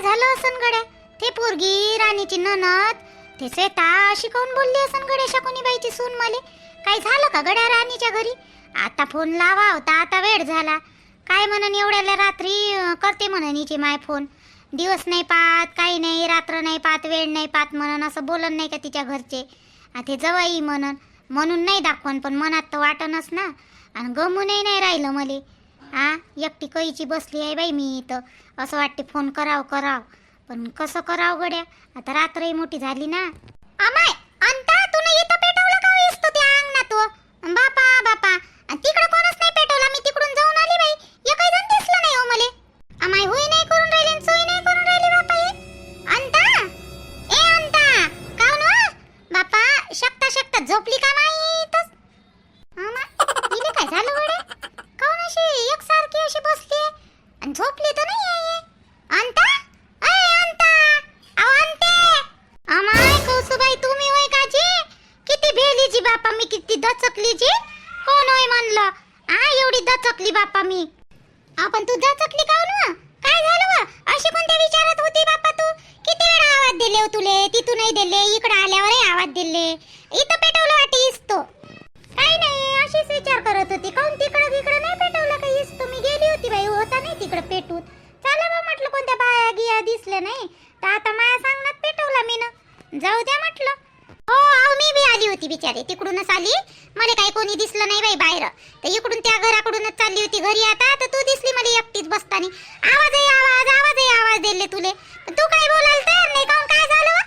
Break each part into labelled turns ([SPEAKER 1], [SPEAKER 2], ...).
[SPEAKER 1] झालं असन गड्या? ते पोरगी राणीची ननद ते श्वेता अशी काऊन बोलली असन गड्या शकुनीबाईची सून मले? काय झालं का गड्या राणीच्या घरी? आता फोन लावा होता, आता वेळ झाला. काय म्हणन एवढ्याला रात्री करते म्हणन हिची माय फोन. दिवस नाही पाहत, काही नाही, रात्र नाही पाहत, वेळ नाही पाहत म्हणन, असं बोलन नाही का तिच्या घरचे? ते जवाई म्हणन म्हणून नाही दाखवण, पण मनात तर वाटनच ना. आणि गमूनही नाही राहिलं मले. एकटी कैची बसली आहे बाई मी इथं. असं वाटते फोन कराव, पण कसं करावं गड्या? आता रात्रही मोठी झाली ना. अमाय अंता तू नाही इथं पेटवलं का येस तू त्या अंगणात? बापा तिकडं कोणच नाही पेटवला. मी तिकडून जाऊन आली बाई, एकही जण दिसलं नाही हो मले. अमाय होई नाही करून राहिले, सोय नाही करून राहिली बापा हे. अंता ए अंता काऊन हो? बापा शकता झोपली का नाही इथंच? इले काय झालं गड्या? काऊन अशी एकसारखी अशी बसली आणि झोपली तर नाही आहे? अंता ए अंता अहो अंते. अमाय कौसुबाई तुम्ही होय काजी? किती भेलीची बापा मी, किती दचकलीची. कोण होय म्हणलं? एवढी दचकली बापा मी. आपण तू दचकली काऊन व? काय झालं व? अशी कोणत्या विचारात होती बापा तू? किती वेळा आवाज दिले हो तुले? तिथून नाही दिले, इकडे आल्यावरही आवाज दिले. इथं पेटवलं वाटीस तो? काही नाही, अशीच विचार करत होती. काऊन तिकडे नाही पेटवलं का? येस तुम्ही गेली होती बाई, होता नाही तिकडे पेटून. चला बा म्हटलं कोणत्या बाया गिया दिसले नाही तर आता माया सांगण्यात पेटवला मी ना. जाऊ द्या म्हटलं. हो मी बी आली होती बिचारे, तिकडूनच आली. मला काही कोणी दिसलं नाही बाई बाहेर, तर इकडून त्या घराकडूनच चालली होती घरी. आता तर तू दिसली मला एकटीच बसतानी. आवाज दिले तुले. तू काय बोलायला तयार नाही काऊन? काय झालं?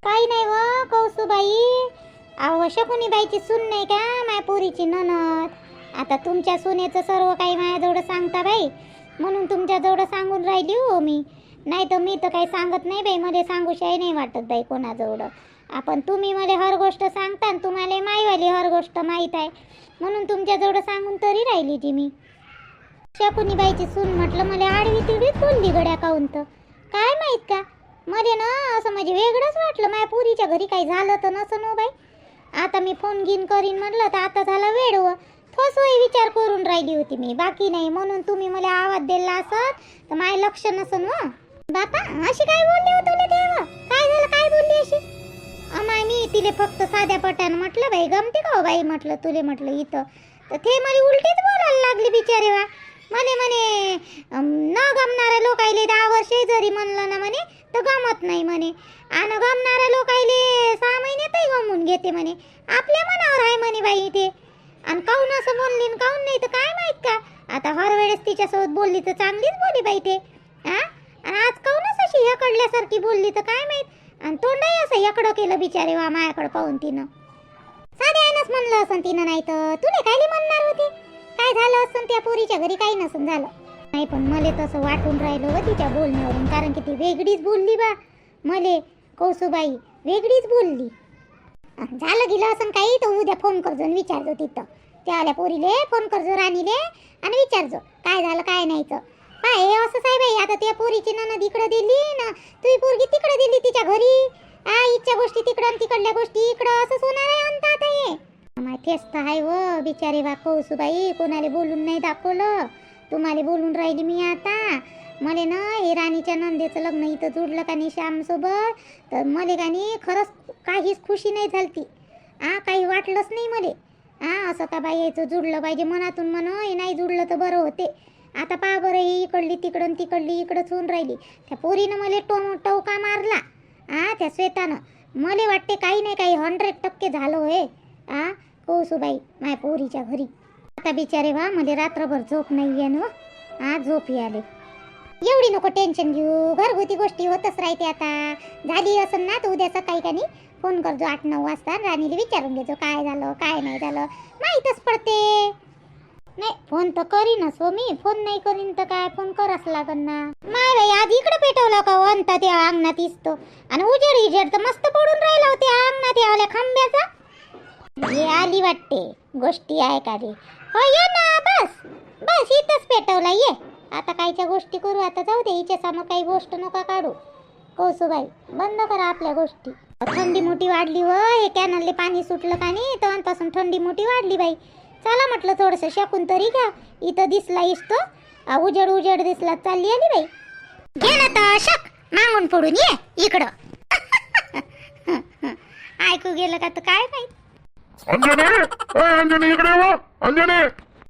[SPEAKER 1] काही नाही व कौसुबाई. शकुनीबाईची सून नाही का माय पोरीची ननद? आता तुमच्या सुनेचं सर्व काही माझ्याजवळ सांगता बाई, म्हणून तुमच्याजवळ सांगून राहिली हो मी. नाही तर मी तर काही सांगत नाही बाई, मला सांगूशाही नाही वाटत बाई कोणाजवळ. आपण तुम्ही मला हर गोष्ट सांगता आणि तुम्हाला माईवाली हर गोष्ट माहीत आहे, म्हणून तुमच्याजवळ सांगून तरी राहिली ती मी. शकुनीबाईची सून म्हटलं मला आडवी तिडवीच बोलली गड्या काऊन तर काय माहीत का? मला ना असं म्हणजे वेगळंच वाटलं. माझ्या पुरीच्या घरी काही झालं तर नसन हो बाई. आता मी फोन घेऊन करीन म्हटलं तर आता झाला वेळ व थोसोही विचार करून राहिली होती मी, बाकी नाही. म्हणून तुम्ही मला आवाज दिला असत तर माझं लक्ष नसन व. बापा अशी काय बोलली हो तुला तेव्हा? काय झालं? काय बोलली अशी? अमाय मी तिले फक्त साध्या पटानं म्हटलं बाई गमते का हो बाई म्हटलं तुले म्हटलं इथं, तर ते मला उलटीच बोलायला लागली बिचारे वा. म्हणे न गमणाऱ्या लोकायले 10 वर्षे जरी म्हणलं ना म्हणे तर गमत नाही म्हणे, आणि गमणाऱ्या लोकायले 6 महिन्यातही गमवून घेते म्हणे. आपल्या मनावर आहे म्हणे बाई ते. आणि काऊन असं बोलली काऊन नाही तर काय माहित का? आता हर वेळेस तिच्यासोबत बोलली तर चांगलीच बोली बाई ते. आणि आज काऊनच अशी हेकडल्यासारखी बोलली तर काय माहित. आणि तोंडही असं हेकडं केलं बिचारे वा मायाकडं पाहून तिनं. साध्यानंच म्हणलं असं तिनं, नाही तर तुला कायले म्हणणार होते? काय झालं असं त्या पोरीच्या घरी? काही नसन झालं. नाही पण मला तसं वाटून राहिलं हो तिच्या बोलण्यावरून, कारण की ती वेगळीच बोलली बा. मले कौसुबाई वेगळीच बोलली. झालं गेलं असं काही तर उद्या फोन करजो आणि विचारजो तिथं. त्या आल्या पोरीले फोन करजो राणीले आणि विचारजो काय झालं काय नाही तर. काय असं आहे बाई, आता त्या पोरीची ननद इकडं दिली ना, तुझी पोरगी तिकडं दिली तिच्या घरी. इच्छा गोष्टी तिकडं आणि तिकडल्या गोष्टी इकडं, असंच होणार आहे म्हणता आता हे. तेच तर आहे व बिचारे बा कौसुबाई, कोणाला बोलून नाही दाखवलं. तुम्हाला बोलून राहिली मी आता. मला ना हे राणीच्या नंदेचं लग्न इथं जुडलं का नाही श्यामसोबत, तर मला का नाही खरंच काहीच खुशी नाही झालती. काही वाटलंच नाही मला. असं का बाई यायचं जुडलं पाहिजे मनातून हे नाही जुडलं तर बरं होते. आता पहा बरं, ही इकडली तिकडं तिकडली इकडंच होऊन राहिली. त्या पोरीनं मला टवका मारला. त्या श्वेतानं. मला वाटते काही नाही काही 100% झालं होय. कौसुबाई माझ्या पोरीच्या घरी. आता बिचारे वा मला रात्रभर झोप नाही आहे ना. झोप आले. एवढी नको टेन्शन घेऊ, घरगुती गोष्टी होतच राहते. आता झाली असं ना तर उद्या सकाळी का नाही फोन करजो 8-9 वाजता. राणीला विचारून घेजो काय झालं काय नाही झालं, माहीतच पडते. नाही फोन तर करीनच हो मी. फोन नाही करीन तर काय, फोन कराच लागन ना. माय बाई आज इकडे पेटवला का अंता त्या अंगणात इसतो, आणि उजेड तर मस्त पडून राहिला होते अंगणात यावल्या खांब्याचा. हे आली वाटते गोष्टी आहे का रे? हो ये ना, बस इथंच पेटवला ये. आता कायच्या गोष्टी करू? आता जाऊ दे, हिच्या समोर काही गोष्ट नका काढू. कौसुबाई बंद करा आपल्या गोष्टी. थंडी मोठी वाढली व हे कॅनलले पाणी सुटलं का नाही तेव्हापासून थंडी मोठी वाढली बाई. चला म्हटलं थोडंसं शकून तरी घ्या. इथं दिसला इसतो उजेड दिसला, चालली आली बाई. घे ना तर शक. सांगून पडून ये इकडं. ऐकू गेलं का तर काय माहित.
[SPEAKER 2] अंजनी इकडे वा. अंजनी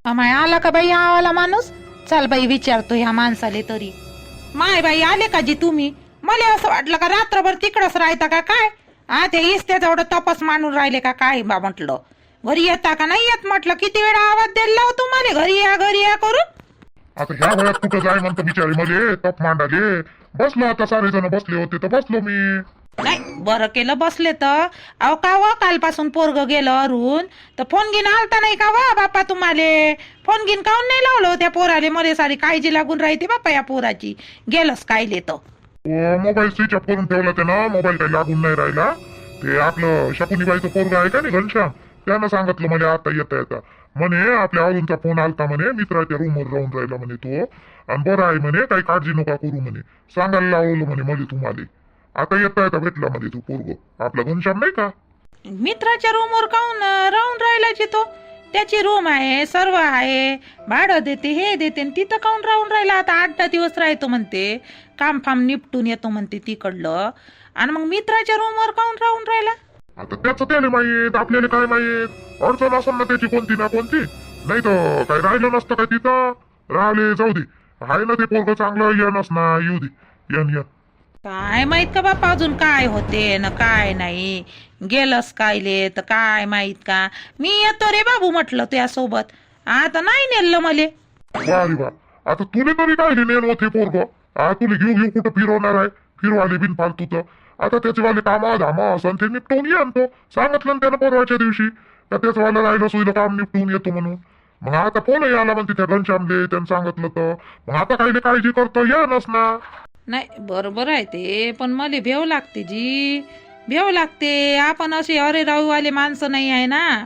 [SPEAKER 3] अमाय आला का बाई आवाला माणूस. चल बाई विचारतो ह्या माणसाले तरी. माय बाई आले का जी तुम्ही. मला असं वाटलं का रात्रभर तिकडच राहता का काय. ते इस्त्याचा एवढं तपास मांडून राहिले का काय बा म्हटलं. घरी येता का नाही येत म्हटलं. किती वेळा आवाज द्यायला लाव तुम्हाला घरी या करून.
[SPEAKER 2] आता ह्या वयात कुठं जाय म्हणतो बिचारी मध्ये तप मांडाले. बसलो आता सारे जण बसले होते तर बसलो मी.
[SPEAKER 3] नाही बरं केलं बसले तर. अहो का वा कालपासून पोरग गेलं अरुण तर फोन घेऊन आलता नाही का वा बापा तुम्हाला. फोन घेऊन काऊन नाही लावलं त्या पोराले. मध्ये सारी काळजी लागून राहते बापा या पोराची. गेलंच कायले तर.
[SPEAKER 2] मोबाईल स्विच ऑफ करून ठेवला त्यानं. मोबाईल काही लागून नाही राहिला. ते आपलं शकुनीबाईचं पोरग आहे का नाही घनश्याम त्यानं सांगितलं मला आता येता म्हणे आपल्या अरुणचा फोन आलता म्हणे मित्राच्या रूमवर राहून राहिला म्हणे तो. आणि बरं आहे म्हणे काही काळजी नका करू म्हणे. सांगायला लावलं म्हणे मला तुम्हाला. आता येता भेटला मध्ये तू पोरग आपला घनश्याम नाही का.
[SPEAKER 3] मित्राच्या रूमवर काऊन राहून राहिला तो. त्याची रूम आहे सर्व आहे भाडं देते हे देते तिथं काऊन राहून राहिला. आता 8-10 दिवस राहतो म्हणते. काम फाम निपटून येतो म्हणते तिकडलं. आणि मग मित्राच्या रूमवर काऊन राहून राहिला.
[SPEAKER 2] आता त्याचं त्याला माहित आपल्याला काय माहित. अडचण असेल ना त्याची कोणती ना कोणती. नाही तर काही राहिलं नसतं काय तिथं. राहिले जाऊ दे. आहे ना ते पोरग चांगलं येणच ना येऊ दे. येन
[SPEAKER 3] काय माहित का बापा अजून काय होते ना काय नाही. गेलंच कायले तर काय माहित का. मी येतो रे बाबू म्हटलं तुझ्यासोबत. आता नाही नेलं मले.
[SPEAKER 2] वा वा. आता तुले तरी काय नेन होते पोरग. तुला घेऊ कुठं फिरवणार आहे. फिरवाले बिन फालतू तर. आता त्याचेवाले कामा धामा असं ते निपटवून ये आणतो. सांगितलं ना त्यानं परवाच्या दिवशी का त्याचवाला राहिलं सोयीला काम निपटवून येतो म्हणून. मग आता फोनही आला म्हणते त्या घनश्यामले त्यानं सांगितलं तर. मग आता काही काळजी करतो ये नसना.
[SPEAKER 3] नाही बरोबर आहे ते. पण मला भेव लागते जी. भेव लागते. आपण असे अरे राहूवाले माणसं नाही आहे ना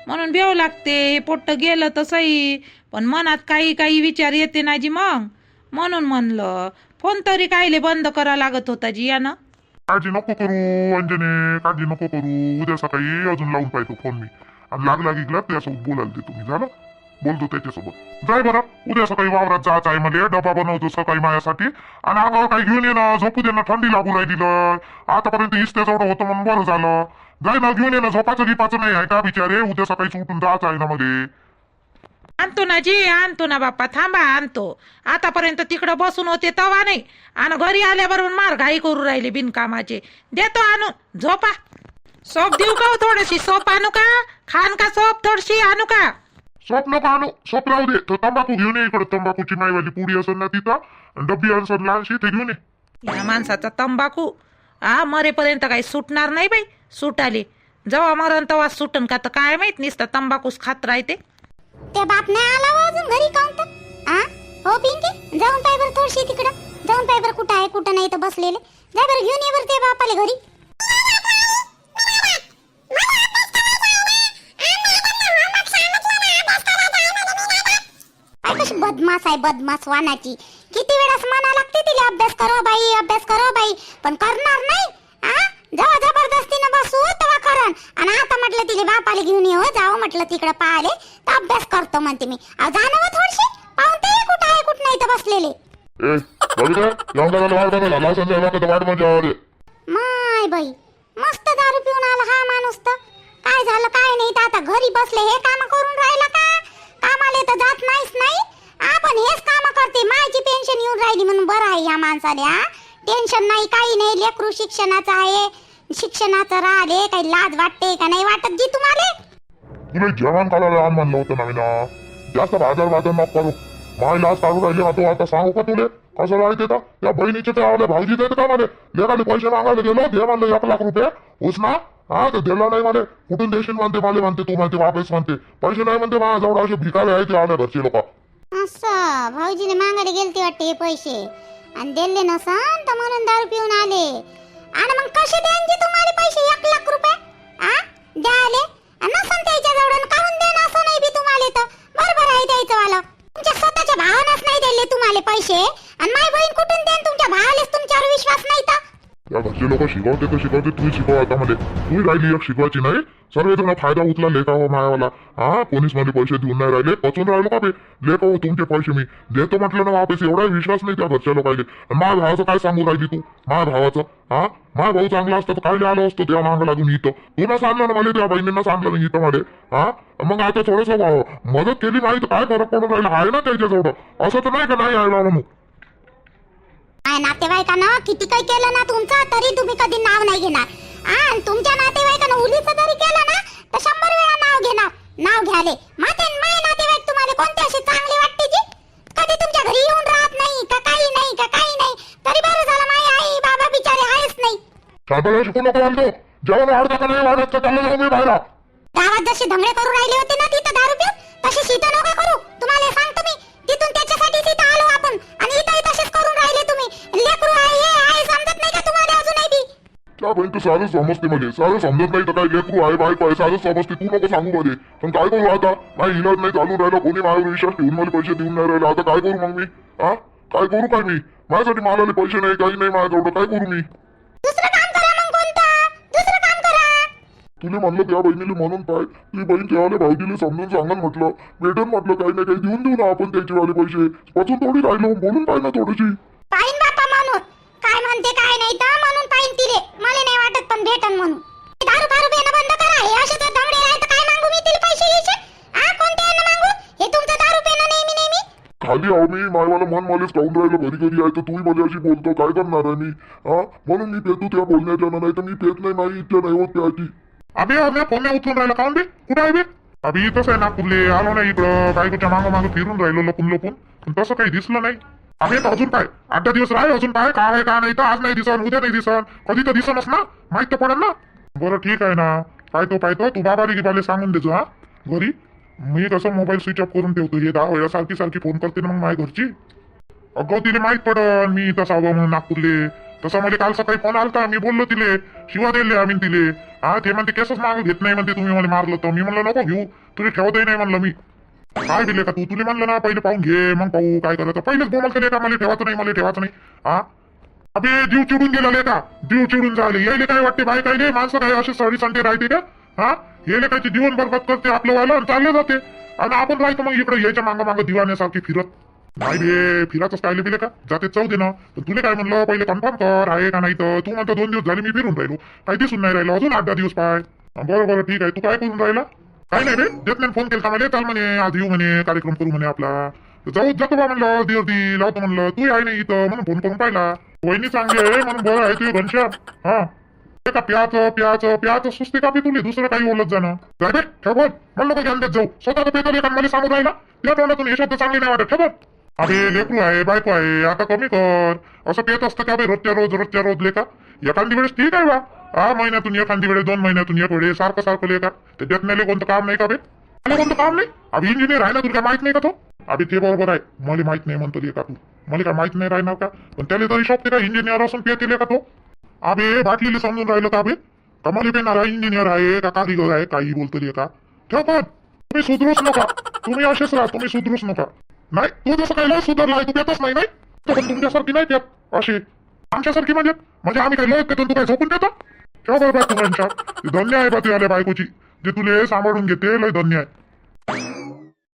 [SPEAKER 3] म्हणून भेव लागते. पोट्ट गेलं तर सही पण मनात काही विचार येते ना जी. मग म्हणून म्हणलं फोन तरी कायले बंद करा लागत होता जी यानं.
[SPEAKER 2] काळजी नको करू अंजने. काळजी नको करू. उद्या सकाळी अजून लावून पाहतो फोन मी. आणि लागला गिगला त्यासोबत बोलायला दे तुम्ही. झालं बोलतो त्याच्यासोबत. जाय बरं उद्या सकाळी वावरात जायचं आहे मला. डबा बनवतो सकाळी माझ्यासाठी. आणि अंगावर काही घेऊन ये ना. झोपू दे ना. थंडी लागू राहिली. आतापर्यंत इस्त्याच एवढं होतं म्हणून बरं झालं. जाय ना घेऊन ये ना. झोपाचं गिपाचं नाही आहे का बिचारे. उद्या सकाळी उठून जायचं आहे ना मध्ये.
[SPEAKER 3] आणतो ना जी आणतो ना बाप्पा. थांबा आणतो. आतापर्यंत तिकडं बसून होते तवा नाही. आणि घरी आल्याबरोबर मार घाई करू राहिले बिनकामाचे. देतो आणून झोपा. सोप देऊ का थोडीशी. सोप आणू का. खान का सोप थोडीशी आणू का.
[SPEAKER 2] सोप नको आणू. सोप राहू दे. तो तंबाखू घेऊन ये इकडे. तंबाखूची माईवाली पुडी असेल ना तिथं. डब्बी असेल लहानशी ते घेऊन ये.
[SPEAKER 3] या माणसाचा तंबाखू मरेपर्यंत काही सुटणार नाही बाई. सुटाले जेव्हा मरण तेव्हा सुटन का तर काय माहित. नुसतं तंबाखूच खात राहते.
[SPEAKER 1] त्या बाप नाही आला वा अजून घरी काऊन तर. हो पिंकी जाऊन पाय बरं थोडीशी तिकडं. जाऊन पाय बरं कुठं आहे कुठं नाही तर बसलेले. जा बरं घेऊन ये बरं ते बापाले घरी. कशी बदमाश आहे बदमाश वानाची. किती वेळास म्हणा लागते तिला अभ्यास करो बाई पण करणार नाही. जेव्हा जबरदस्तीनं बसू तेव्हा करण. आणि आता म्हटलं तिला बापाला घेऊन ये जावं म्हटलं तिकडं पाहिले तर अभ्यास करतो म्हणते मी. जाणं व थोडीशी पाहून ते कुठं आहे कुठं नाही तर बसलेले. माय बाई मस्त दारू पिऊन आला हा माणूस तर. काय झालं काय नाही तर आता घरी बसले हे काम करून राहिला का. कामाले तर जात नाहीच नाही. आपण हेच काम करते. मायची पेन्शन येऊन राहिली म्हणून बरं आहे या माणसाने. टेन्शन नाही काही नाही. लेकरू शिक्षणाचं आहे. शिक्षणाचं राहिले काही लाज वाटते का नाही वाटत जी तुम्हाला.
[SPEAKER 2] तुला जेवण काढायला आण म्हणलं होतं ना मी ना. जास्त बाजार नको करू. माय लाज काढून राहिली ना तू. आता सांगू का तुले कसं राहते तर. त्या बहिणीचे ते आवडे भाऊजी देत का मला. लेखाले पैसे मागायला गेलो दे म्हणलं 1 लाख रुपये उचना. ते दिला नाही मला. कुठून देशील म्हणते मला म्हणते तू म्हणते वापस म्हणते. पैसे नाही म्हणते माझ्याजवळ. असे भिकाले आहे ते आले घरचे लोक.
[SPEAKER 1] असं भाऊजीने मागायला गेलते वाटते हे पैसे आणि दिले नसन तर म्हणून दारू पिऊन आले. आणि मग कसे द्यायचे तुम्हाला पैसे 1 लाख रुपये. द्याले नसन त्याच्याजवळ काढून द्या असं नाही बी तुम्हाला तर. बरोबर आहे द्यायचं वाला. तुमच्या स्वतःच्या भावानंच नाही दिले तुम्हाला पैसे. आणि माय बहीण कुठून देईन तुमच्या भावालेच तुमच्यावर विश्वास नाही तर.
[SPEAKER 2] त्या घरचे लोक शिकवते तर शिकवते, तू शिकव आता मध्ये. तू राहिली एक शिकवायची नाही. सर्वजण फायदा उचला लेका हो मायावाला. हा कोणीच मला पैसे देऊन नाही राहिले, पचून राहिलो का बे लेका हो तुमचे पैसे मी देतो म्हटलं ना वापस. एवढा विश्वास नाही त्या घरच्या लोकांना. माझ्या भावाचं काय सांगू राहिली तू? माझ्या भावाचं हा माझा भाऊ चांगला असतं तर काय आलो असतो त्या मागं लागून इथं. तू ना सांगलं ना मला, त्या बहिणींना सांगलं नाही इथं मध्ये. हा मग आता थोडंसं मदत केली नाही तर काय फरक पडून राहिला आहे ना त्याच्याजवळ. असं तर नाही का नाही आहे बाबा. मग
[SPEAKER 1] काय नातेवाईकांना किती काही केलं ना तुमचं तरी तुम्ही कधी नाव नाही घेणार. आणि तुमच्या नातेवाईकांना उलीचं जरी केलं ना तर 100 वेळा नाव घेणार. नाव घ्याले माते माय नातेवाईक तुम्हाला कोणते असे चांगले वाटते जी? कधी तुमच्या घरी येऊन राहत नाही का काही नाही का काही नाही. तरी बरं झालं माय आई बाबा बिचारे आहेच नाही.
[SPEAKER 2] शांताला शिकू नको म्हणतो. जेवण वाढता का नाही वाढत का चाललं जाऊ मी बाहेर.
[SPEAKER 1] गावात जसे धंगडे करू राहिले होते ना तिथं दारू पिऊन, तसे शीतं नका करू. तुम्हाला सांगतो मी, तिथून त्याच्यासाठी तिथं आलो आपण आणि इथंही तसेच करून राहिले तुम्ही. लेकरू आहे हे आहे समजत नाही का तुम्हाला अजूनही बी?
[SPEAKER 2] त्या बहीण तर सारं समजते मध्ये. सारं समजत नाही तर काय लेकरू आहे बायको आहे सारं समजते. तू नको सांगू मध्ये. पण काय करू आता? नाही इलाज नाही चालून राहिला. कोणी माझ्यावर विश्वास ठेवून मला पैसे देऊन नाही राहिला. आता काय करू मग मी? हा काय करू काय मी? माझ्यासाठी मालाले पैसे नाही काही नाही माझ्याजवळ. काय करू मी?
[SPEAKER 1] दुसरं काम करा मग कोणतं. दुसरं काम करा.
[SPEAKER 2] तुला म्हणलं त्या बहिणीला म्हणून पाय. तुझी बहीण त्यावाले भाऊजीला समजून सांगाल म्हटलं. भेटून म्हटलं काही नाही काही देऊन देऊ ना आपण त्याचे वाले पैसे. पचून थोडी राहिलो बोलून पाय ना थोडीशी.
[SPEAKER 1] पाहिन बापा म्हणून काय म्हणते काय नाही तर म्हणून पाहिन तिले. मला नाही वाटत पण भेटन म्हणून. दारू दारू बेन बंद करा. हे असे तर दमडे आहे तर काय मागू मी तिला पैसे घ्यायचे? हा कोणते यांना मागू? हे तुमचं दारू पेन नेहमी नेहमी.
[SPEAKER 2] खाली आहो मी मायवाला मन मलाच काढून राहिलं घरी घरी आहे तर तूही मला अशी बोलतो काय करणार आहे मी. हा म्हणून मी पेतो त्या बोलण्याच्या नाही तर मी पेत नाही इच्छा नाही होत त्याची. अबे अबे फोन उचलून राहिला काऊन बे? कुठं आहे बे? अभि तसं आहे नागपूरले आलो नाही इकडं बायकोच्या मागं मागं फिरून राहिलो लपून लपून. पण तसं काही दिसलं नाही. अबे तर अजून काय 8-10 दिवस राहिले अजून काय काय आहे का नाही तर आज नाही दिसन उद्या नाही दिसन कधी तर दिसनच ना. माहित तर पडेल ना. बरं ठीक आहे ना. पाहतो तू बाबा गिबाले सांगून देजो हा घरी. मी कसं मोबाईल स्विच ऑफ करून ठेवतो. हे 10 वेळा सारखी सारखी फोन करते ना मग माझ्या घरची. अगं तिला माहित पडल मी तसा आलो म्हणून नागपूरले. तसा मला काल सकाळी फोन आलता. मी बोललो तिले शिवा दिले आम्ही तिले. हा ते म्हणते केसच मागं घेत नाही म्हणते तुम्ही मला मारलं तर. मी म्हणलं नको घेऊ तुला ठेवतही नाही म्हणलं मी. काय दिले का तू? तुला म्हणलं ना पहिले पाहून घे मग पाहू काय करायचं. पहिलेच बोमल केले का मला ठेवायचं नाही. हा अबे जीव चिडून गेला का? जीव चिडून झाले. यायले काय वाटते बाय काय माणसं काय असे सडी संटे राहते का? हा यायले कायचे जीवन बरबाद करते आपलं व्हायला आणि चालले जाते. आणि आपण राहतो मग इकडे यायच्या मागं मागं दिवाण्यासारखी फिरत. नाही रे फिरातच काय बिले का? जाते चौ दे ना. पण तुला काय म्हणलं पहिले कन्फर्म कर आहे का नाही तर. तू म्हणतो 2 दिवस झाले मी फिरून राहिलो काही दिसून नाही राहिलो. अजून 8-10 दिवस पाय. बरं ठीक आहे. तू काय करून राहिला? काय नाही रे देत नाही फोन केला मला. चाल म्हणे आज येऊ म्हणे कार्यक्रम करू म्हणे आपला. जातो बा म्हणलं दिवस लावतो म्हणलं. तू आहे नाही इथं म्हणून फोन करून पाहिला. वहिनी चांगली आहे म्हणून बरं आहे तुझे घनश्याम. हा का प्याचं सुस्ती का तुले दुसरं काही बोलत जाणं. काय बे ठेव म्हणलं का घ्याल देत जाऊ. स्वतः पेतो लेखा मला सांगून राहिला. त्या तोंडातून हे शब्द चांगले नाही वाटत. ठेव अरे लेकरू आहे बायको आहे आता कमी कर. असं पेत असतं का बे रोजच्या रोज लेखा. एखादी वेळेस ठीक आहे बा. हा महिन्यातून एखादी वेळेस 2 महिन्यातून एक वेळेस सारखं लेखा. ते देत नाही कोणतं काम नाही का बे? कोणतं काम नाही. अभि इंजिनियर आहे ना तुला काय माहित नाही का तो? अभि ते बरोबर आहे मला माहित नाही म्हणतो लेखा तू. मला काय माहित नाही राहणार का? पण त्याला तरी शोभते का इंजिनियर असून पेते का तो? अबे बाटलीला समजून राहिलं का बे? कमाली पेणार इंजिनियर आहे का कारीगर आहे काही बोलतो लेखा. ठेव पण तुम्ही सुधरूच नका. तुम्ही असेच राहा तुम्ही सुधरूच नका. नाही तू जसं काही लय सुधारला आहे तू पेतच नाही पण तुमच्यासारखी नाही पेत अशी. आमच्यासारखी म्हणजे आम्ही काही लय पेतो तू काय झोपून देतो. ठेव बरं बाय तुम्हाला धन्य आहे बा तुझ्या बायकोची जे तुले सांभाळून घेते लय धन्य आहे.